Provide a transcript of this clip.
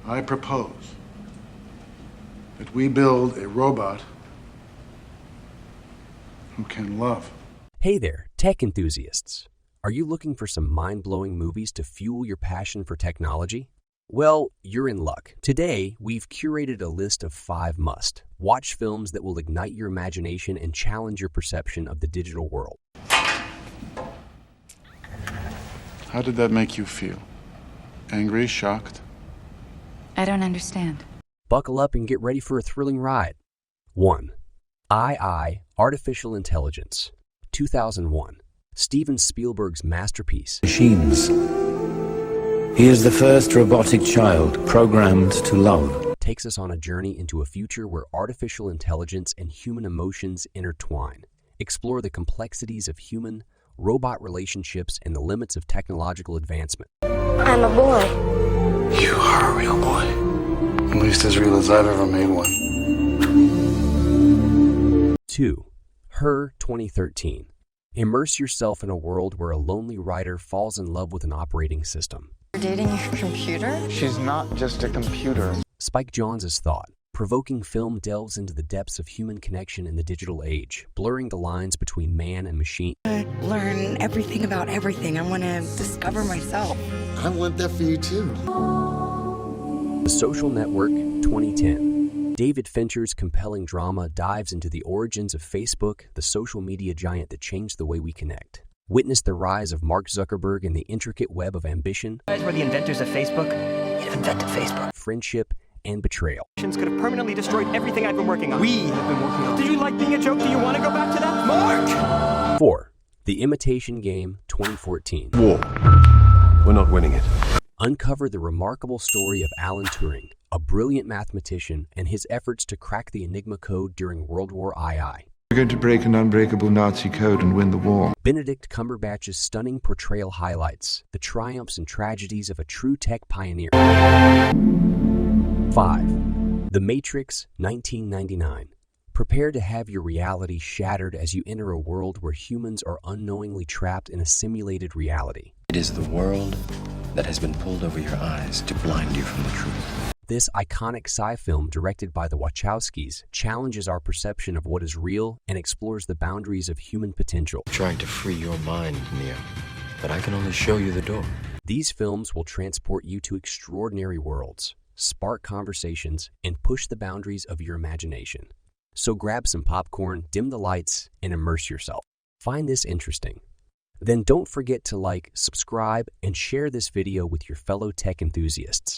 I propose that we build a robot who can love. Hey there, tech enthusiasts. Are you looking for some mind-blowing movies to fuel your passion for technology? Well, you're in luck. Today, we've curated a list of 5 must-watch films that will ignite your imagination and challenge your perception of the digital world. How did that make you feel? Angry, shocked? I don't understand. Buckle up and get ready for a thrilling ride. 1. I, Artificial Intelligence, 2001. Steven Spielberg's masterpiece. Machines. He is the first robotic child programmed to love. Takes us on a journey into a future where artificial intelligence and human emotions intertwine. Explore the complexities of human-robot relationships and the limits of technological advancement. I'm a boy. You are a real boy. At least as real as I've ever made one. 2. Her, 2013. Immerse yourself in a world where a lonely writer falls in love with an operating system. You're dating your computer? She's not just a computer. Spike Jonze's thought-provoking film delves into the depths of human connection in the digital age, blurring the lines between man and machine. I learn everything about everything. I want to discover myself. I want that for you too. The Social Network, 2010. David Fincher's compelling drama dives into the origins of Facebook, the social media giant that changed the way we connect. Witness the rise of Mark Zuckerberg and the intricate web of ambition. You guys were the inventors of Facebook. You invented Facebook. Friendship and betrayal. Could have permanently destroyed everything I've been working on. We have been working on. Did you like being a joke? Do you want to go back to that? Mark! 4. The Imitation Game, 2014. War. We're not winning it. Uncover the remarkable story of Alan Turing, a brilliant mathematician, and his efforts to crack the Enigma code during World War II. We're going to break an unbreakable Nazi code and win the war. Benedict Cumberbatch's stunning portrayal highlights the triumphs and tragedies of a true tech pioneer. 5. The Matrix, 1999. Prepare to have your reality shattered as you enter a world where humans are unknowingly trapped in a simulated reality. It is the world that has been pulled over your eyes to blind you from the truth. This iconic sci film, directed by the Wachowskis, challenges our perception of what is real and explores the boundaries of human potential. Trying to free your mind, Neo, but I can only show you the door. These films will transport you to extraordinary worlds, spark conversations, and push the boundaries of your imagination. So grab some popcorn, dim the lights, and immerse yourself. Find this interesting? Then don't forget to like, subscribe, and share this video with your fellow tech enthusiasts.